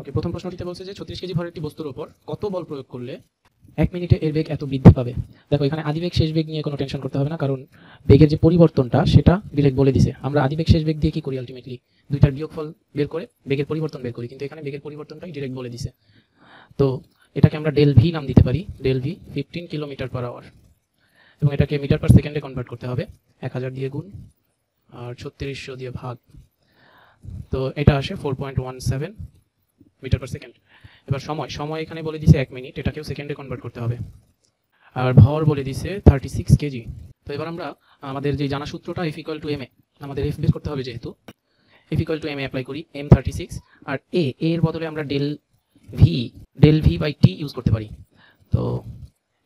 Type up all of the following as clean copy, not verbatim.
ওকে, প্রথম প্রশ্নটিতে বলছে যে 36 কেজি ভরের একটি বস্তুর উপর কত বল প্রয়োগ করলে 1 মিনিটে এর বেগ এত বৃদ্ধি পাবে। দেখো এখানে আদি বেগ শেষ বেগ নিয়ে কোনো টেনশন করতে হবে না, কারণ বেগের যে পরিবর্তনটা সেটা ডিরেক্ট বলে দিছে। আমরা আদি বেগ শেষ বেগ দিয়ে কি করি, আলটিমেটলি দুইটার বিয়োগফল বের করে বেগের পরিবর্তন বের করি, কিন্তু এখানে বেগের পরিবর্তনটাই ডিরেক্ট বলে দিছে। তো এটাকে আমরা ডেল ভি নাম দিতে পারি, del V 15 kilometre per hour, এবং এটাকে মিটার পার সেকেন্ডে কনভার্ট করতে হবে, 1000 দিয়ে গুণ আর 3600 দিয়ে ভাগ। তো এটা আসে 4.17 মিটার পার সেকেন্ড। এবার সময় সময় এখানে বলে দিছে 1 মিনিট, এটাকেও সেকেন্ডে কনভার্ট করতে হবে। আর ভর বলে দিছে 36 কেজি। তো এবার আমরা আমাদের যে জানা সূত্রটা F equal to M A, আমাদের F বের করতে হবে, যেহেতু F equal to M A apply করি, M 36 আর এর বদলে আমরা del V by T use করতে পারি। তো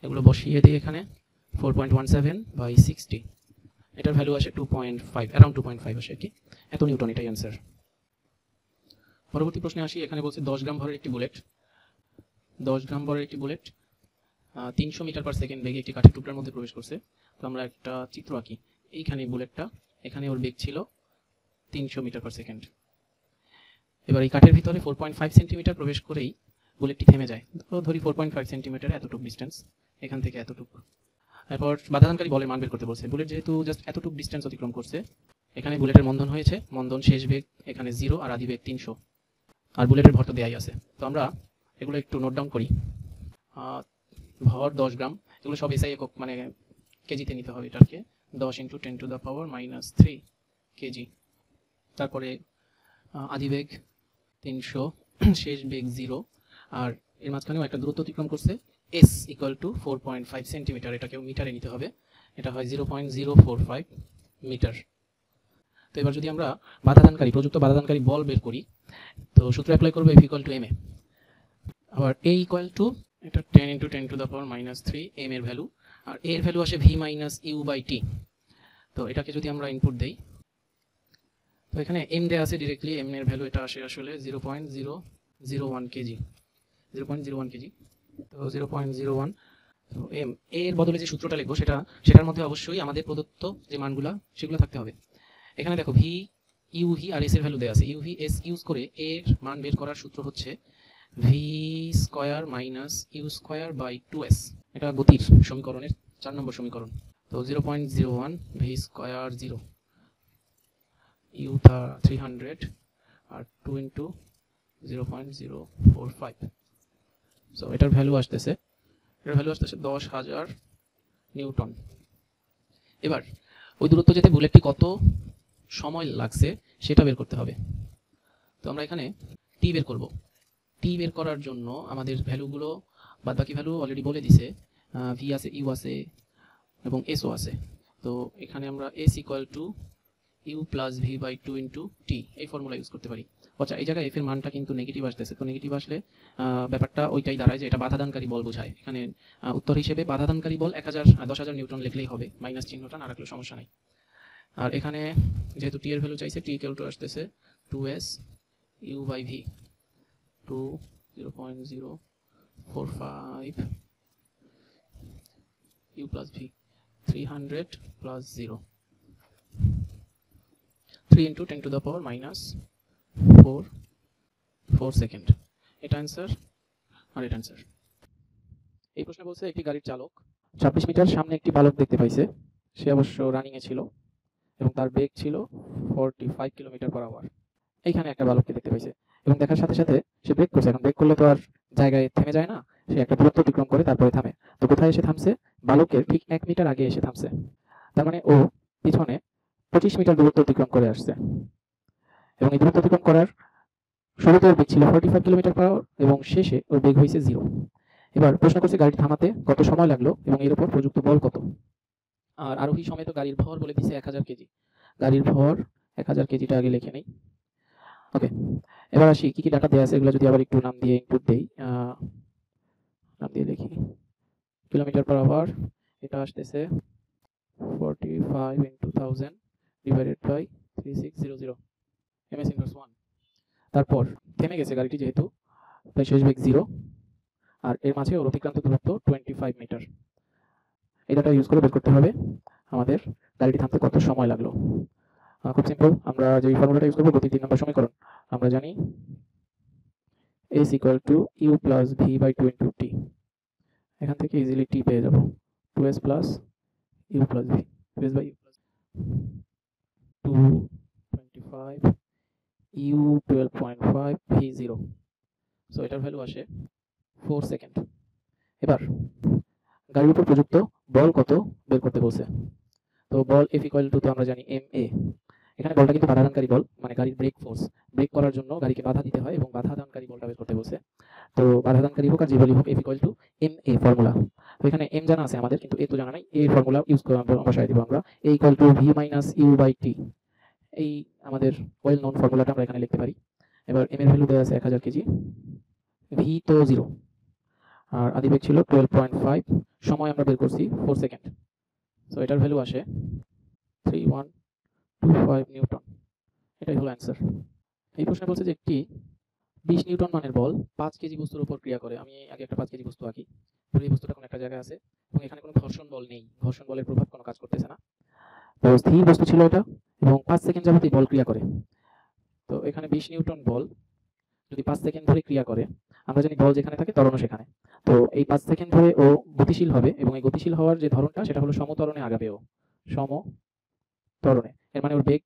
এগুলো বসিয়ে দিই এখানে, 4.17 বাই 60, এটার ভ্যালু আসে 2.5, অ্যারাউন্ড 2.5 আসে কি, এত নিউটন, এটাই অ্যান্সার। পরবর্তী প্রশ্নে আসি। এখানে বলছে 10 গ্রাম ভরের একটি বুলেট 300 মিটার পার সেকেন্ড বেগে একটি কাঠের টুকরার মধ্যে প্রবেশ করছে। তো আমরা একটা চিত্র আঁকি, এইখানে বুলেটটা, এখানে ওর বেগ ছিল 300 মিটার পার সেকেন্ড। এবার এই কাঠের ভিতরে 4.5 সেন্টিমিটার প্রবেশ করেই বুলেটটি থেমে যায়। তো ধরি 4.5 সেন্টিমিটার এতটুকু ডিস্টেন্স, এখান থেকে এতটুকু। এরপর বাধাদানকারী বলের মান বের করতে বলছে। বুলেট যেহেতু জাস্ট এতটুকু ডিস্টেন্স অতিক্রম করছে, এখানে বুলেটের মন্দন হয়েছে, মন্দন শেষ বেগ এখানে 0 আর আদি বেগ 300, আর বুলেটের ভর তো দেয়াই আছে। তো আমরা এগুলো একটু নোট ডাউন করি। ভর 10 গ্রাম, এগুলো সব এসআই একক, মানে কেজিতে নিতে হবে এটাকে, 10 × 10⁻³ কেজি। তারপরে আদি বেগ 300, শেষ বেগ 0, আর এর মাঝখানেও একটা দূরত্ব অতিক্রম করছে, s ইকুয়াল টু 4.5 সেন্টিমিটার, এটাকেও মিটারে নিতে হবে, এটা হয় 0.045 মিটার। তো এবার যদি আমরা প্রযুক্ত বাধাদানকারী বল বের করি, তো সূত্র অ্যাপ্লাই করবো F ইকুয়াল টু এম এ। আবার a ইকুয়াল টু এটা 10 × 10⁻³ m এর ভ্যালু, আর এর ভ্যালু আসে v মাইনাস ইউ বাই টি। তো এটাকে যদি আমরা ইনপুট দেই, তো এখানে m দেয়া আছে ডিরেক্টলি, m এর ভ্যালু এটা আসে আসলে 0.001 কেজি, 0.01 কেজি। তো 0.01, তো m এর বদলে যে সূত্রটা লিখবো সেটার মধ্যে অবশ্যই আমাদের প্রদত্ত যে মানগুলো সেগুলো থাকতে হবে। এখানে দেখো ভি, ইউ ভি আর এস এর ভ্যালু দেওয়া আছে। ইউ ভি এস ইউজ করে এর মান বের করার সূত্র হচ্ছে V square minus U square by 2s, এটা গতির সমীকরণের 4 নম্বর সমীকরণ। তো 0.01 ভি স্কয়ার 0, ইউ 300 আর 2 × 0.045। সো এটার ভ্যালু আসতেছে 10,000 নিউটন। এবার ওই দূরত্ব যেতে বুলেটটি কত সময় লাগছে সেটা বের করতে হবে। তো আমরা এখানে টি বের করব। টি বের করার জন্য আমাদের ভ্যালুগুলো, বাদবাকি ভ্যালু অলরেডি বলে দিছে, ভি আছে, ইউ আছে এবং এসও আছে। তো এখানে আমরা S equal to U plus V by 2 × টি, এই ফর্মুলা ইউজ করতে পারি। আচ্ছা, এই জায়গায় এফ এর মানটা কিন্তু নেগেটিভ আসতেছে। তো নেগেটিভ আসলে ব্যাপারটা ওইটাই দাঁড়ায় যে এটা বাধাদানকারী বল বোঝায়। এখানে উত্তর হিসেবে বাধাদানকারী বল 10,000 নিউটন লিখলেই হবে, মাইনাস চিহ্নটা না রাখলেও সমস্যা নাই। আর এখানে যেহেতু টি এর ভ্যালু চাইছে, টি ইকুয়াল টু আসতেছে 2s U by V, 0.045 U plus V, 300 plus 0, 3 × 10⁻⁴ second. এটা অ্যান্সার, আর এটা অ্যান্সার। এই প্রশ্নে বলছে একটি গাড়ির চালক 26 মিটার সামনে একটি বালক দেখতে পাইছে, সে অবশ্য রানিংয়ে ছিল এবং তার বেগ ছিল 45 কিলোমিটার পার আওয়ার। এইখানে একটা বালককে দেখতে পাইছে এবং দেখার সাথে সাথে সে ব্রেক করছে। এখন ব্রেক করলে তো আর জায়গায় থেমে যায় না, সে একটা দূরত্ব অতিক্রম করে তারপরে থামে। তো কোথায় এসে থামছে? বালকের ঠিক 1 মিটার আগে এসে থামছে। তার মানে ও পিছনে 25 মিটার দূরত্ব অতিক্রম করে আসছে, এবং এই দূরত্ব অতিক্রম করার শুরুতে ওর বেগ ছিল 45 কিলোমিটার পার আওয়ার এবং শেষে ওর বেগ হয়েছে 0। এবার প্রশ্ন করছে গাড়িটি থামাতে কত সময় লাগলো এবং এর উপর প্রযুক্ত বল কত। আর আরোহী সমেত গাড়ির ভর বলে দিছে 1000 কেজি। গাড়ির ভর 1000 কেজিটা আগে লিখে নেই। ওকে, এবার আসি কি কি ডাটা দেওয়া আছে, এগুলো যদি আবার একটু নাম দিয়ে ইনপুট দেই, নাম দিয়ে লিখি। কিলোমিটার পার আওয়ার, এটা আসতেছে 45 × 1000 ডিভাইডেড বাই 3600, ms ইনভার্স 1। তারপর থেমে গেছে গাড়িটি যেহেতু, তাই শেষ বেগ 0, আর এর মাঝে ওর অতিক্রান্ত দূরত্ব 25 মিটার। এই ডাটা ইউজ করে বের করতে হবে আমাদের গাড়িটি থামতে কত সময় লাগলো। খুব সিম্পল, আমরা যে ফর্মুলাটা ইউজ করবো গতির 3 নম্বর সমীকরণ, আমরা জানি S equal to U plus V by 2 into T. এখান থেকে ইজিলি টি পেয়ে যাব, 2s plus U plus V, 2s by U plus 225 U 12.5 V 0। So এটার ভ্যালু আসে 4 সেকেন্ড। এবার গাড়ির উপর প্রযুক্ত বল কত বের করতে বলছে। তো বল এফ ইকুয়াল টু তো আমরা জানি এম এ। এখানে বলটা কিন্তু বাধাদানকারী বল, মানে গাড়ির ব্রেক ফোর্স, ব্রেক করার জন্য গাড়িকে বাধা দিতে হয় এবং বাধাদানকারী বলটা বের করতে বলছে। তো বাধাদানকারী হোক আর যে বলই হোক F equal to M A formula. তো এখানে এম জানা আছে আমাদের, কিন্তু এ তো জানা নাই। এ ফর্মুলা ইউজ করে বসাই দিব আমরা, A equal to V minus U by T. এই আমাদের ওয়েল নোন ফর্মুলাটা আমরা এখানে লিখতে পারি। এবার এম এর ভ্যালু দেওয়া আছে 1000 কেজি, ভি তো 0, আর আদিবেগ ছিল 12.5, সময় আমরা বের করছি 4 সেকেন্ড। সো এটার ভ্যালু আসে 3125 নিউটন। এটাই হলো অ্যান্সার। এই প্রশ্নে বলছে যে একটি 20 নিউটন মানের বল 5 কেজি বস্তুর উপর ক্রিয়া করে। আমি আগে একটা 5 কেজি বস্তু আঁকি। ধরি এই বস্তুটা কোনো একটা জায়গায় আছে এবং এখানে কোনো ঘর্ষণ বল নেই, ঘর্ষণ বলের প্রভাব কোনো কাজ করতেছে না। তো স্থির বস্তু ছিল এটা এবং 5 সেকেন্ড যাবত এই বল ক্রিয়া করে। তো এখানে 20 নিউটন বল যদি 5 সেকেন্ড ধরে ক্রিয়া করে, আমরা জানি বল যেখানে থাকে ত্বরণও সেখানে। তো এই 5 সেকেন্ড ধরে ও গতিশীল হবে এবং এই গতিশীল হওয়ার যে ধরনটা সেটা হলো সমত্বরণে আগাবে, ও সমত্বরণে। এর মানে ওর বেগ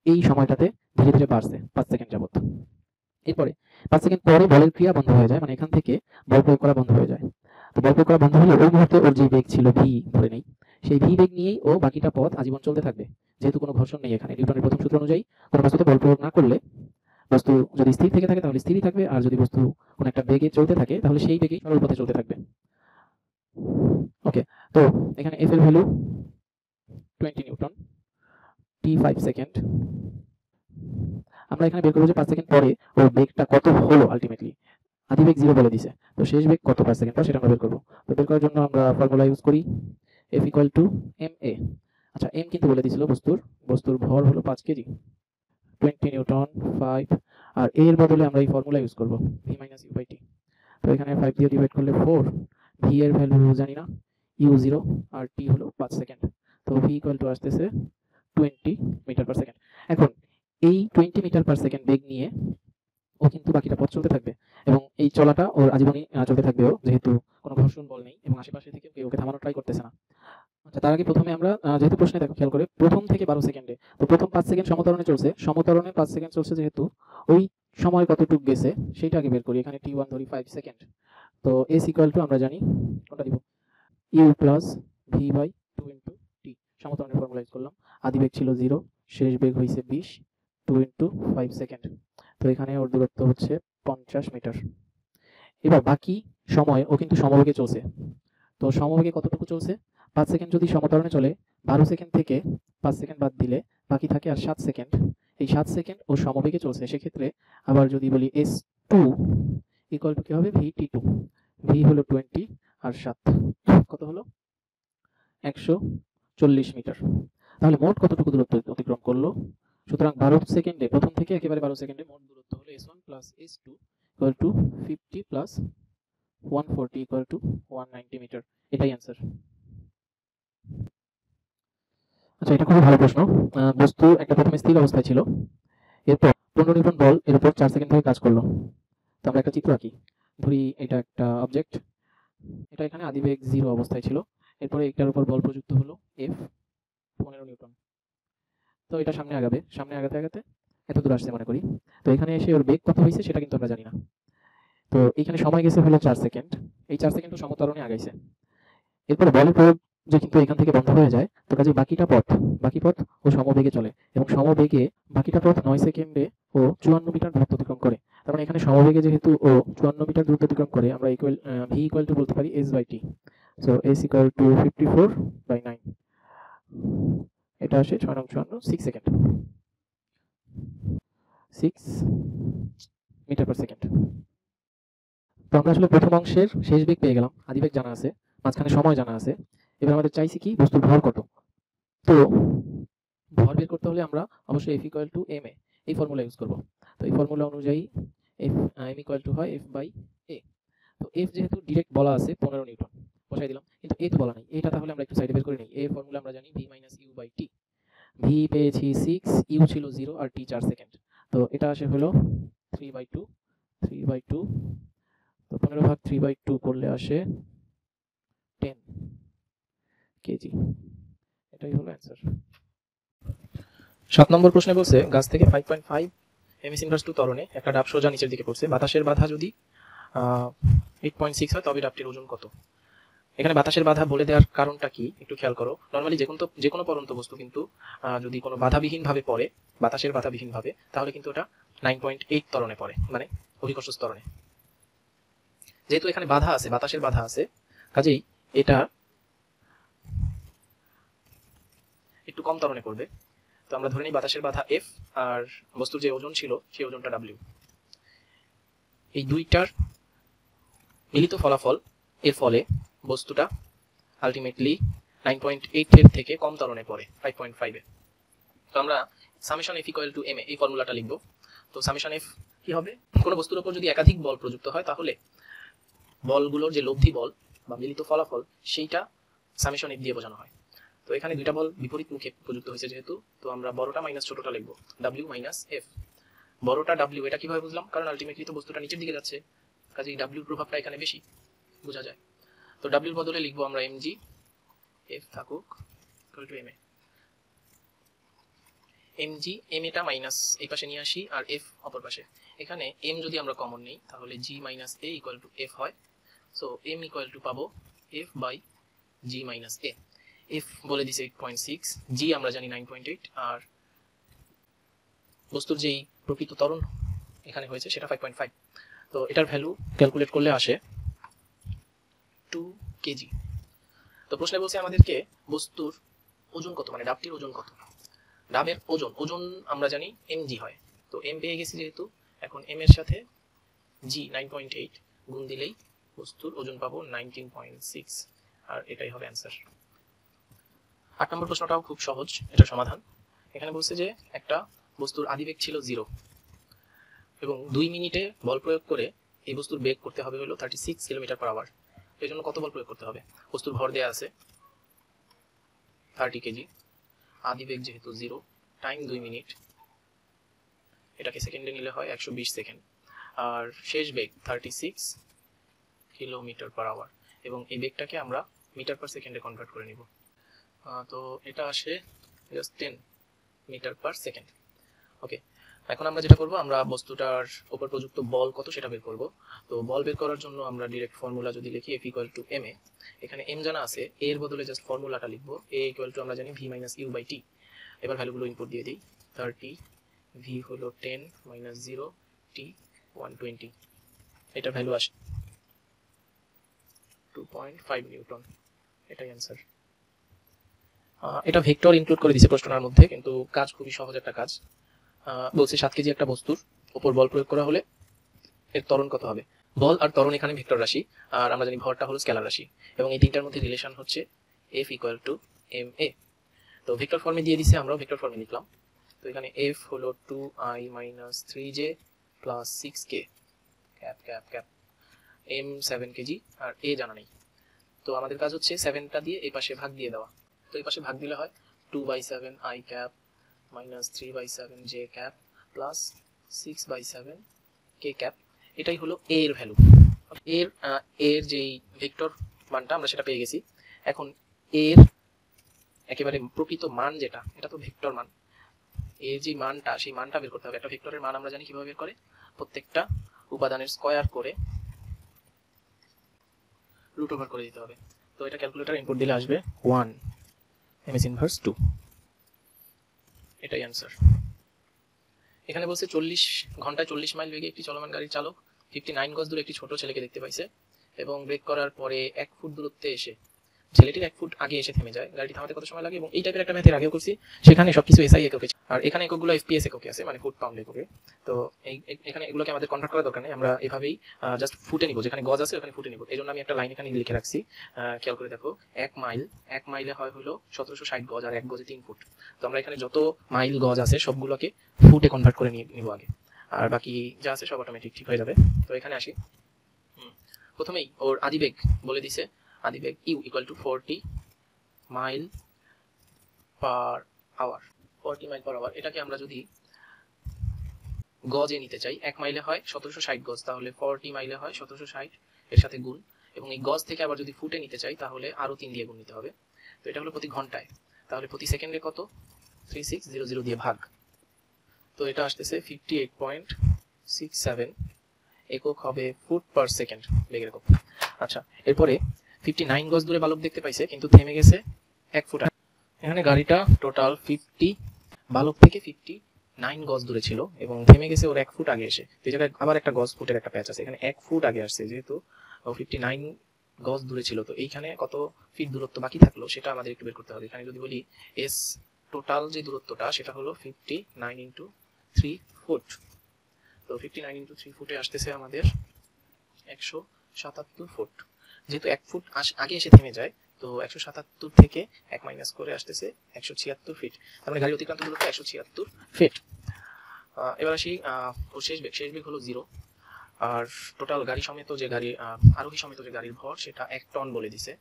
এই সময়টাতে ধীরে ধীরে বাড়ছে 5 সেকেন্ড যাবত। এরপরে 5 সেকেন্ড পরে বলের ক্রিয়া বন্ধ হয়ে যায়, মানে এখান থেকে বল প্রয়োগ করা বন্ধ হয়ে যায়। তো বল প্রয়োগ করা বন্ধ হলে ওই মুহূর্তে ওর যে বেগ ছিল ভি ধরে নেই, সেই ভি বেগ নিয়েই ও বাকিটা পথ আজীবন চলতে থাকবে, যেহেতু কোনো ঘর্ষণ নেই এখানে। নিউটনের প্রথম সূত্র অনুযায়ী কোনো বস্তুতে বল প্রয়োগ না করলে বস্তু যদি স্থির থেকে থাকে তাহলে স্থিরই থাকবে, আর যদি বস্তু কোনো একটা বেগে চলতে থাকে তাহলে সেই বেগেই সরল পথে চলতে থাকবে। ওকে, তো এখানে এফ এর ভ্যালু 20 নিউটন, টি 5 সেকেন্ড। আমরা এখানে বের করব যে 5 সেকেন্ড পরে ওর বেগটা কত হলো আলটিমেটলি। আদি বেগ 0 বলে দিছে, তো শেষ বেগ কত 5 সেকেন্ড পর সেটা আমরা বের করব। তো বের করার জন্য আমরা ফর্মুলা ইউজ করি F ইকুয়াল টু ma। আচ্ছা, m কিন্তু বলে দিছিল বস্তুর ভর হলো 5 কেজি, 20 নিউটন 5, আর a এর বদলে আমরা এই ফর্মুলা ইউজ করব v minus u by t। তো এখানে 5 দিয়ে ডিভাইড করলে 4, v এর ভ্যালু জানি না, u 0 আর t হলো 5 সেকেন্ড। তো v ইকুয়াল টু আসতেছে 20 মিটার পার সেকেন্ড। এখন এই 20 মিটার পার সেকেন্ড বেগ নিয়ে ও কিন্তু বাকিটা পথ চলতে থাকবে এবং এই চলাটা ওর আজীবনই চলতে থাকবে, ও যেহেতু কোনো ঘর্ষণ বল নেই এবং আশেপাশে থেকে কেউ ওকে থামানোর ট্রাই করতেছে না। আচ্ছা, তার আগে প্রথমে আমরা যেহেতু প্রশ্নে দেখো খেয়াল করে প্রথম থেকে 12 সেকেন্ডে, তো প্রথম 5 সেকেন্ড সমতরণে চলছে, সমতরণে 5 সেকেন্ড চলছে, যেহেতু ওই সময় কতটুকু গেছে সেটা আগে বের করি। এখানে t1 ধরি 5 সেকেন্ড। তো s ইকুয়াল টু আমরা জানি কোনটা দিব, u plus v by 2 into t। সমতরণের ফর্মুলা ইউজ করলাম। আদি বেগ ছিল 0, শেষ বেগ হইছে 20, 2 ইনটু 5 সেকেন্ড। তো এখানে ওর দূরত্ব হচ্ছে 50 মিটার। এবার বাকি সময় ও কিন্তু সমবেগে চলছে। তো সমবেগে কতটুকু চলছে, 5 সেকেন্ড যদি সমতরণে চলে, 12 সেকেন্ড থেকে 5 সেকেন্ড বাদ দিলে বাকি থাকে আর 7 সেকেন্ড। এই 7 সেকেন্ড ও সমবেগে চলছে। সেক্ষেত্রে আবার যদি বলি s2 ইকুয়াল টু কি হবে, vt2। v হলো 20 আর 7 কত হলো, 140 মিটার। তাহলে মোট কতটুকু দূরত্ব অতিক্রম করলো। সুতরাং 12 সেকেন্ডে, প্রথম থেকে একেবারে 12 সেকেন্ডে মোট দূরত্ব হলো s1 plus s2 equal to 50 plus 140 equal to 190 metre. এটাই অ্যান্সার। আচ্ছা, এটা খুবই ভালো প্রশ্ন। বস্তু একটা প্রথমে স্থির অবস্থায় ছিল, এরপর 15 নিউটন বল এর উপর 4 সেকেন্ড ধরে কাজ করলো। তো আমরা একটা চিত্র আঁকি। ধরি এটা একটা অবজেক্ট, এটা এখানে আদিবেগ 0 অবস্থায় ছিল, এরপরে এটার উপর বল প্রযুক্ত হলো F 15 নিউটন। তো এটা সামনে আগাবে, সামনে আগাতে আগাতে এত দূর আসছে মনে করি। তো এখানে এসে ওর বেগ কত হয়েছে সেটা কিন্তু আমরা জানি না। তো এখানে সময় গেছে হলো 4 সেকেন্ড, এই 4 সেকেন্ড সমতরণে আগাইছে। এরপর বলের প্রয়োগ যে কিন্তু এখান থেকে বন্ধ হয়ে যায়, তো কাজে বাকি পথ ও সমবেগে চলে এবং সমবেগে বাকিটা পথ 9 সেকেন্ডে ও 54 মিটার দূরত্ব অতিক্রম করে। তার মানে এখানে সমবেগে যেহেতু ও 54 মিটার দূরত্ব অতিক্রম করে, আমরা v ইকুয়াল টু বলতে পারি s by t। So s equal to 54 by 9, এটা আসে 6 নং 54 6 সেকেন্ড, 6 মিটার পার সেকেন্ড। তো আমরা আসলে প্রথম অংশের শেষ বেগ পেয়ে গেলাম, আদি বেগ জানা আছে, মাঝখানে সময় জানা আছে। এবার আমাদের চাইছি কি, বস্তুর ভর কত। তো ভর বের করতে হলে আমরা অবশ্যই F ইকুয়াল টু ma এই ফর্মুলা ইউজ করব। তো এই ফর্মুলা অনুযায়ী m ইকুয়াল টু হয় F বাই a। তো F যেহেতু ডিরেক্ট বলা আছে 15 নিউটন, বসাই দিলাম, কিন্তু a তো বলা নাই। এটা তাহলে আমরা একটু সাইডে বের করে নিই। a ফর্মুলা আমরা জানি v minus u by t। v পেয়েছি 6, u ছিল 0 আর t 4 সেকেন্ড। তো এটা আসে হলো 3/2 3/2, তো 15/3/2 করলে আসে 10 কেজি। এটাই হলো অ্যান্সার। 7 নম্বর প্রশ্নে বলছে গাছ থেকে 5.5 এমএস ইনভার্স 2 ত্বরণে একটা ডাব সোজা নিচের দিকে পড়ছে, বাতাসের বাধা যদি 8.6 হয় তবে ডাবটির ওজন কত? এখানে বাতাসের বাধা বলে দেওয়ার কারণটা কি একটু খেয়াল করো। নর্মালি যে কোনো পড়ন্ত বস্তু কিন্তু যদি কোনো বাধাবিহীন ভাবে পড়ে, বাতাসের বাধাবিহীন ভাবে, তাহলে কিন্তু ওটা 9.8 ত্বরণে পড়ে, মানে অভিকর্ষ ত্বরণে। যেহেতু এখানে বাধা আছে, বাতাসের বাধা আছে, কাজেই এটা একটু কম ত্বরণে পড়বে। তো আমরা ধরে নিই বাতাসের বাধা F আর বস্তুর যে ওজন ছিল সেই ওজনটা W। এই দুইটার মিলিত ফলাফল এর ফলে বস্তুটা আলটিমেটলি 9.8 এর থেকে কম ত্বরণে পড়ে 5.5 এ। তো আমরা summation F equal two ma এই ফর্মুলাটা লিখব। তো সামেশন F কি হবে? কোনো বস্তুর উপর যদি একাধিক বল প্রযুক্ত হয় তাহলে বলগুলোর যে লব্ধি বল বা মিলিত ফলাফল সেইটা সামেশন F দিয়ে বোঝানো হয়। তো এখানে দুইটা বল বিপরীত মুখে প্রযুক্ত হয়েছে যেহেতু, তো আমরা বড়টা মাইনাস ছোটটা লিখব, W মাইনাস F। বড়টা W, এটা কিভাবে বুঝলাম? কারণ আলটিমেটলি তো বস্তুটা নিচের দিকে যাচ্ছে, কাজেই W প্রভাবটা এখানে বেশি বোঝা যায়। তো W এর বদলে লিখবো আমরা mg, F থাকুক equal to ma। mg, ma টা মাইনাস এই পাশে নিয়ে আসি আর f অপর পাশে। এখানে m যদি আমরা কমন নিই তাহলে g minus a equal to f হয়। সো m ইকুয়াল টু পাবো f by g minus a। f বলে দিছে 8.6, g আমরা জানি 9.8, আর বস্তুর যেই প্রকৃত ত্বরণ এখানে হয়েছে সেটা 5.5। তো এটার ভ্যালু ক্যালকুলেট করলে আসে 2 কেজি। তো প্রশ্নে বলছে আমাদেরকে বস্তুর ওজন কত, মানে ডাবটির ওজন কত। ডাবের ওজন আমরা জানি mg হয়, তো m পেয়ে গেছি যেহেতু, এখন m এর সাথে g 9.8 গুণ দিলেই বস্তুর ওজন পাবো 19.6, আর এটাই হবে অ্যান্সার। 8 নম্বর প্রশ্নটাও খুব সহজ, এটা সমাধান। এখানে বলছে যে একটা বস্তুর আদিবেগ ছিল 0 এবং 2 মিনিটে বল প্রয়োগ করে এই বস্তুর বেগ করতে হবে হলো 36 কিলোমিটার/আওয়ার। এর জন্য কত বল প্রয়োগ করতে হবে? বস্তুর ভর দেয়া আছে 30 কেজি, আদিবেগ যেহেতু 0, টাইম 2 মিনিট, এটাকে সেকেন্ডে নিলে হয় 120 সেকেন্ড, আর শেষ বেগ 36 কিলোমিটার/আওয়ার, এবং এই বেগটাকে আমরা মিটার পার সেকেন্ডে কনভার্ট করে নিব। তো এটা আসে জাস্ট 10 মিটার পার সেকেন্ড। ওকে, এখন আমরা যেটা করব, আমরা বস্তুটার উপর প্রযুক্ত বল কত সেটা বের করব। তো বল বের করার জন্য আমরা ডিরেক্ট ফর্মুলা যদি লিখি F ইকুয়াল টু ma, এখানে m জানা আছে, a এর বদলে জাস্ট ফর্মুলাটা লিখব, a ইকুয়াল টু আমরা জানি v minus u by t। এবার ভ্যালুগুলো ইনপুট দিয়ে দিই, 30, v হলো 10 মাইনাস 0, t 120, এটার ভ্যালু আসে 2.5 নিউটন, এটাই অ্যান্সার। এটা ভেক্টর ইনক্লুড করে দিয়েছে প্রশ্নটার মধ্যে, কিন্তু কাজ খুবই সহজ একটা কাজ। বলছে 7 কেজি একটা বস্তুর উপর বল প্রয়োগ করা হলে এর ত্বরণ কত হবে। বল আর ত্বরণ এখানে ভেক্টর রাশি, আর আমরা জানি ভরটা হলো স্কেলার রাশি, এবং এই তিনটার মধ্যে রিলেশন হচ্ছে F ইকুয়াল টু ma। তো ভেক্টর ফর্মে দিয়ে দিছে, আমরাও ভেক্টর ফর্মে লিখলাম। তো এখানে F হলো 2i minus 3j plus 6k, cap cap cap, m 7 kg, আর a জানা নেই। তো আমাদের কাজ হচ্ছে 7টা দিয়ে এই পাশে ভাগ দিয়ে দেওয়া। তো এই পাশে ভাগ দিলে হয় 2/7 i cap minus 3/7 j cap plus 6/7 k cap. এটাই হলো a এর ভ্যালু। এর যেই ভেক্টর মানটা আমরা সেটা পেয়ে গেছি। এখন এর একেবারে প্রকৃত মান যেটা, এটা তো ভেক্টর মান, এর যে মানটা সেই মানটা বের করতে হবে। একটা ভেক্টরের মান আমরা জানি কিভাবে বের করে, প্রত্যেকটা উপাদানের স্কয়ার করে রুট ওভার করে দিতে হবে। তো এটা ক্যালকুলেটর ইনপুট দিলে আসবে 1 ms ইনভার্স 2, এটাই অ্যান্সার। এখানে বলছে 40 ঘন্টায় 40 মাইল বেগে একটি চলমান গাড়ির চালক 59 গজ দূরে একটি ছোট ছেলেকে দেখতে পাইছে এবং ব্রেক করার পরে 1 ফুট দূরত্বে এসে ছেলেটির 1 ফুট আগে এসে থেমে যায়। গাড়িটি থামাতে কত সময় লাগে? এবং এই টাইপের একটা ম্যাথের আগেও করছি, সেখানে সবকিছু এসআই এককে, আর এখানে এককগুলো এফপিএস এককে আছে, মানে ফুট পাউন্ড এককে। তো এখানে এগুলোকে আমাদের কনভার্ট করার দরকার নেই, আমরা এভাবেই জাস্ট ফুটে নিব, যেখানে গজ আছে ওখানে ফুটে নিব। এই জন্য আমি একটা লাইন এখানে লিখে রাখছি, খেয়াল করে দেখো, 1 মাইলে হয় হলো 1760 গজ, আর 1 গজে 3 ফুট। তো আমরা এখানে যত মাইল গজ আছে সবগুলোকে ফুটে কনভার্ট করে নিব আগে, আর বাকি যা আছে সব অটোমেটিক ঠিক হয়ে যাবে। তো এখানে আসি, প্রথমেই ওর আদিবেগ বলে দিছে, আদিবেগ u equal to 40 mile per hour. 40 mile per hour, এটাকে আমরা যদি গজে নিতে চাই, 1 মাইলে হয় 1760 গজ, তাহলে 40 মাইলে হয় 1760 এর সাথে গুণ, এবং এই গজ থেকে আবার যদি ফুটে নিতে চাই তাহলে আরো 3 দিয়ে গুণ নিতে হবে। তো এটা হলো প্রতি ঘন্টায়, তাহলে প্রতি সেকেন্ডে কত, 3600 দিয়ে ভাগ, তো এটা আসতেছে 58.67 একক হবে ফুট পার সেকেন্ড বেগের একক। আচ্ছা, এরপরে 59 গজ দূরে বালক দেখতে পাইছে কিন্তু থেমে গেছে 1 ফুট। এখানে গাড়িটা টোটাল 50 বালক থেকে 59 গজ দূরে ছিল এবং থেমে গেছে ওর 1 ফুট আগে এসে। এই জায়গায় আবার একটা গজ ফুটের একটা প্যাচ আছে, এখানে 1 ফুট আগে আসছে, যেহেতু 59 গজ দূরে ছিল, তো এইখানে কত ফিট দূরত্ব বাকি থাকলো সেটা আমাদের একটু বের করতে হবে। এখানে যদি বলি এস টোটাল যে দূরত্বটা সেটা হলো 59 ইন্টু 3 ফুট, তো 59 ইন্টু 3 ফুটে আসতেছে আমাদের 177 ফুট। যেহেতু 1 ফুট আগে এসে থেমে যায়, তো 177 থেকে 1 মাইনাস করে আসতেছে 176 ফিট, তার মানে গাড়ি অতিক্রান্ত দূরত্ব 176 ফিট। এবার আসি ওর শেষ বেগ হলো 0, আর টোটাল গাড়ি সমেত যে গাড়ি আরোহী সমেত যে গাড়ির ভর সেটা 1 টন বলে দিছে।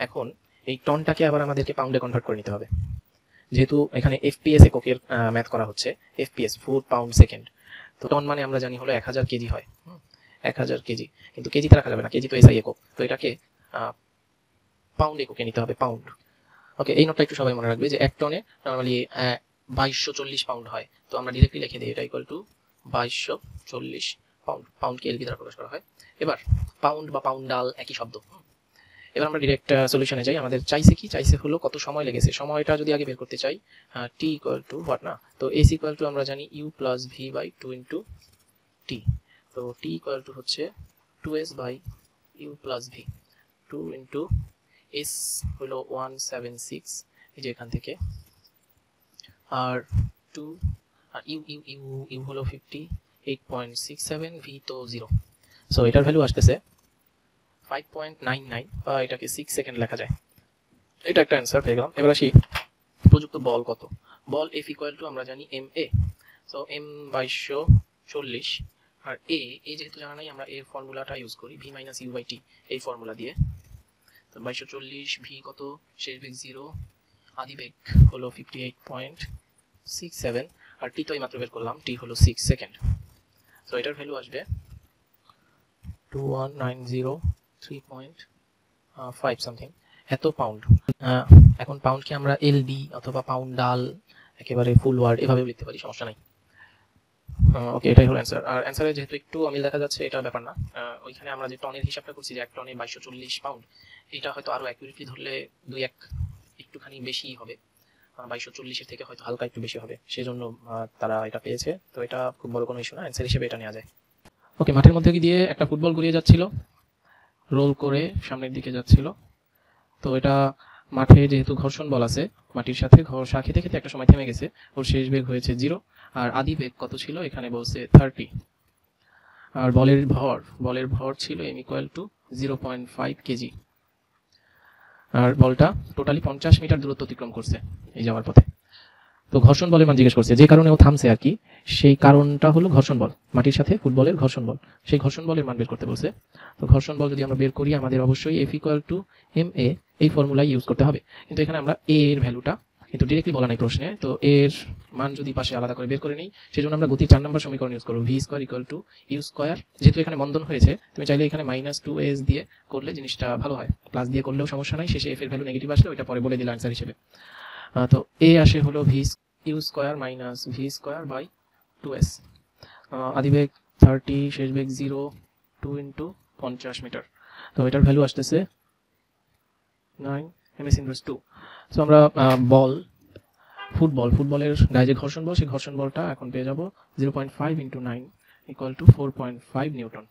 এখন এই টনটাকে আবার আমাদেরকে পাউন্ডে কনভার্ট করে নিতে হবে, যেহেতু এখানে এফপিএস এককের ম্যাথ করা হচ্ছে, এফপিএস ফুট পাউন্ড সেকেন্ড, তো টন মানে আমরা জানি হলো 1000 কেজি হয়, 1000 কেজি, কিন্তু কেজিতে রাখা যাবে না, কেজি তো এসআই একক, তো এটাকে পাউন্ড এককে নিতে হবে, পাউন্ড। ওকে, এই নোটটা একটু সবাই মনে রাখবে যে 1 টনে নরমালি 2240 পাউন্ড হয়, তো আমরা ডিরেক্টলি লিখে দিই এটা ইকুয়াল টু 2240 পাউন্ড, পাউন্ডকে এলবি দ্বারা প্রকাশ করা হয়। এবার পাউন্ড বা পাউন্ডাল একই শব্দ। এবার আমরা ডিরেক্ট সলিউশনে যাই, আমাদের চাইছে হলো কত সময় লেগেছে, সময়টা যদি আগে বের করতে চাই, টি ইকুয়াল টু হোয়াট না, তো এস ইকুয়াল টু আমরা জানি U plus V by 2 into T, তো টি ইকুয়াল টু হচ্ছে 2s by U plus V, 2 into S হলো 176 এই যে এখান থেকে, আর 2 আর ইউ হলো 58.67, ভি তো 0, সো এটার ভ্যালু আসতেছে 5.99 বা এটাকে 6 সেকেন্ড লেখা যায়। এটা একটা অ্যান্সার পেয়ে গেলাম। এবার আসি প্রযুক্ত বল কত, বল এফ ইকুয়াল টু আমরা জানি এম এ, সো এম 2240 আর এ যেহেতু জানা নাই আমরা এর ফর্মুলাটা ইউজ করি V minus U by T, এই ফর্মুলা দিয়ে, তো 2240 ভি কত, শেষ বেগ 0, আদি বেগ হলো 58.67 আর টি তো এই মাত্র বের করলাম, টি হলো 6 সেকেন্ড, তো এটার ভ্যালু আসবে 21903.5 সামথিং, এত পাউন্ড। এখন পাউন্ডকে আমরা এলবি অথবা পাউন্ডাল একেবারে ফুল ওয়ার্ড এভাবে লিখতে পারি, সমস্যা নাই। ওকে, এটাই হলো অ্যান্সার। আর অ্যান্সারে যেহেতু একটু অমিল দেখা যাচ্ছে এটা ব্যাপার না, ওইখানে আমরা যে টনের হিসাবটা করছি যে 1 টনে 2240 পাউন্ড, এটা হয়তো আরো অ্যাকুরেটলি ধরলে 2-1 একটুখানি বেশি হবে, 2240 এর থেকে হয়তো হালকা একটু বেশি হবে, সেজন্য তারা এটা পেয়েছে, তো এটা খুব বড় কোনো ইস্যু না, অ্যান্সার হিসেবে এটা নেওয়া যায়। ওকে, মাঠের মধ্যে দিয়ে একটা ফুটবল ঘুরিয়ে যাচ্ছিল, রোল করে সামনের দিকে যাচ্ছিল, তো এটা মাঠে যেহেতু ঘর্ষণ বল আছে মাটির সাথে, ঘর্ষা খেতে খেতে একটা সময় থেমে গেছে, ওর শেষ বেগ হয়েছে 0 আর আদি বেগ কত ছিল এখানে বলছে 30, আর বলের ভর ছিল m ইকুয়াল টু 0.5 কেজি, আর বলটা টোটালি 50 মিটার দূরত্ব অতিক্রম করছে এই যাওয়ার পথে। তো ঘর্ষণ বলের মান জিজ্ঞেস করছে, যে কারণে ও থামছে আর কি, সেই কারণটা হলো ঘর্ষণ বল, মাটির সাথে ফুটবলের ঘর্ষণ বল, সেই ঘর্ষণ বলের মান বের করতে বলছে। তো ঘর্ষণ বল যদি আমরা বের করি আমাদের অবশ্যই এফ ইকুয়াল টু এম এ এই ফর্মুলাই ইউজ করতে হবে, কিন্তু এখানে আমরা এ এর ভ্যালুটা কিন্তু ডিরেক্টলি বলা নাই প্রশ্নে, তো এর মান যদি পাশে আলাদা করে বের করে নিই, সেজন্য আমরা গতির 4 নম্বর সমীকরণ ইউজ করব, V square equal to U square, যেহেতু এখানে মন্দন হয়েছে তুমি চাইলে এখানে -2s দিয়ে করলে জিনিসটা ভালো হয়, প্লাস দিয়ে করলেও সমস্যা নাই, শেষে এফ এর ভ্যালু নেগেটিভ আসলে ওইটা পরে বলে দিলে আনসার হিসেবে। তো এ আসে হলো V U square minus V square by 2s, আদি বেগ 30, শেষ বেগ 0, 2 ইন্টু 50 মিটার, তো এটার ভ্যালু আসতেছে 9 ms ইনভার্স 2। সো আমরা ফুটবলের গায়ে যে ঘর্ষণ বল, সেই ঘর্ষণ বলটা এখন পেয়ে যাব 0.5 ইন্টু 9 ইকুয়াল টু 4.5 নিউটন,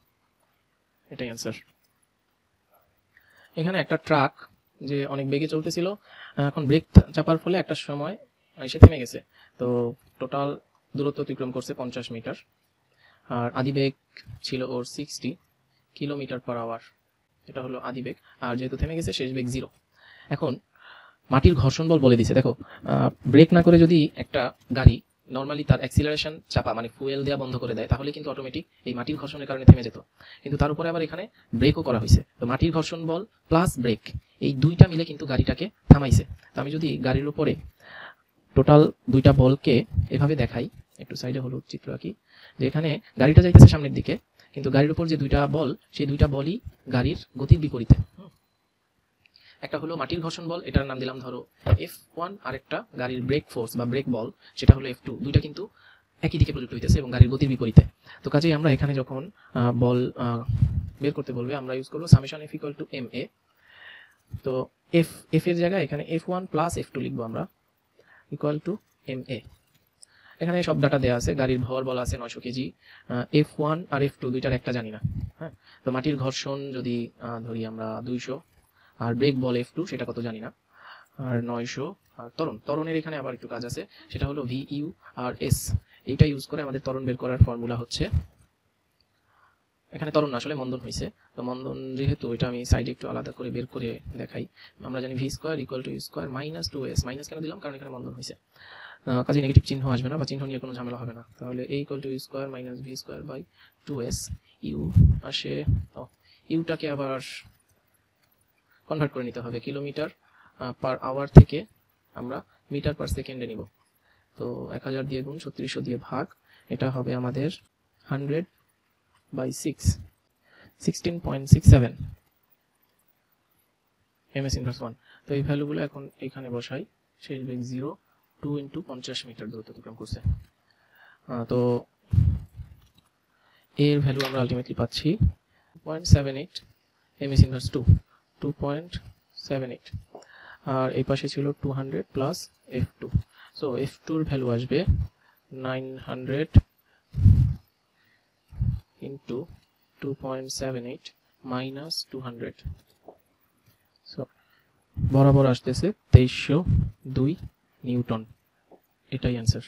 এটাই অ্যান্সার। এখানে একটা ট্রাক যে অনেক বেগে চলতেছিল, এখন ব্রেক চাপার ফলে একটা সময় এসে থেমে গেছে, তো টোটাল দূরত্ব অতিক্রম করছে 50 মিটার, আর আদি বেগ ছিল ওর 60 কিলোমিটার পার আওয়ার, এটা হলো আদি বেগ, আর যেহেতু থেমে গেছে শেষ বেগ 0। এখন মাটির ঘর্ষণ বল বলে দিছে, দেখো ব্রেক না করে যদি একটা গাড়ি নর্মালি তার অ্যাক্সিলারেশন চাপা মানে ফুয়েল দেওয়া বন্ধ করে দেয়, তাহলে কিন্তু অটোমেটিক এই মাটির ঘর্ষণের কারণে থেমে যেত, কিন্তু তার উপরে আবার এখানে ব্রেকও করা হয়েছে, তো মাটির ঘর্ষণ বল প্লাস ব্রেক এই দুইটা মিলে কিন্তু গাড়িটাকে থামাইছে। তো আমি যদি গাড়ির উপরে টোটাল দুইটা বলকে এভাবে দেখাই, একটু সাইডে হলুদ চিত্র আঁকি, যে এখানে গাড়িটা যাইতেছে সামনের দিকে, কিন্তু গাড়ির উপর যে দুইটা বল, সেই দুইটা বলই গাড়ির গতির বিপরীতে। একটা হলো মাটির ঘর্ষণ বল, এটার নাম দিলাম ধরো F1, আর একটা গাড়ির ব্রেক ফোর্স বা ব্রেক বল, সেটা হলো F2। দুইটা কিন্তু একই দিকে প্রযুক্ত হইতেছে এবং গাড়ির গতির বিপরীতে। তো কাজেই আমরা এখানে যখন বল বের করতে বলবে, আমরা ইউজ করবো summation F equal two MA। তো F এর জায়গায় এখানে F1 প্লাস F2 লিখবো আমরা, ইকুয়াল টু MA। এখানে সব ডাটা দেওয়া আছে, গাড়ির ভর বলা আছে 900 কেজি। F1 আর F2 দুইটার একটা জানি না। হ্যাঁ, তো মাটির ঘর্ষণ যদি ধরি আমরা 200, আর ব্রেক বল F2 সেটা কত জানি না, আর 900। আর ত্বরণের এখানে আবার একটু কাজ আছে, সেটা হলো VU আর S। এইটা ইউজ করে আমাদের ত্বরণ বের করার ফর্মুলা হচ্ছে, এখানে ত্বরণ আসলে মন্দন হয়েছে, তো মন্দন যেহেতু, এটা আমি সাইডে একটু আলাদা করে বের করে দেখাই। আমরা জানি V square equal to U square minus 2S। Minus কেন দিলাম? কারণ এখানে মন্দন হয়েছে, কাজে নেগেটিভ চিহ্ন আসবে না বা চিহ্ন নিয়ে কোনো ঝামেলা হবে না। তাহলে A equal to U square minus V square by 2S। U আসে, ইউটাকে আবার কনভার্ট করে নিতে হবে, কিলোমিটার পার আওয়ার থেকে আমরা মিটার পার সেকেন্ডে নিব। তো 1000 দিয়ে গুণ, 3600 দিয়ে ভাগ, এটা হবে আমাদের 100/6, 16.67 ms ইনভার্স 1। তো এই ভ্যালুগুলো এখন এখানে বসাই। শেষ বেগ 0, 2 × 50 মিটার দূরত্ব অতিক্রম করছে। তো এর ভ্যালু আমরা আলটিমেটলি পাচ্ছি 2.78 ms ইনভার্স 2, 2.78। আর এই পাশে ছিল 200 প্লাস F2। সো F2 এর ভ্যালু আসবে 900 ইন্টু 2.78 মাইনাস 200। সো বরাবর আসতেছে 2302 নিউটন। এটাই অ্যান্সার।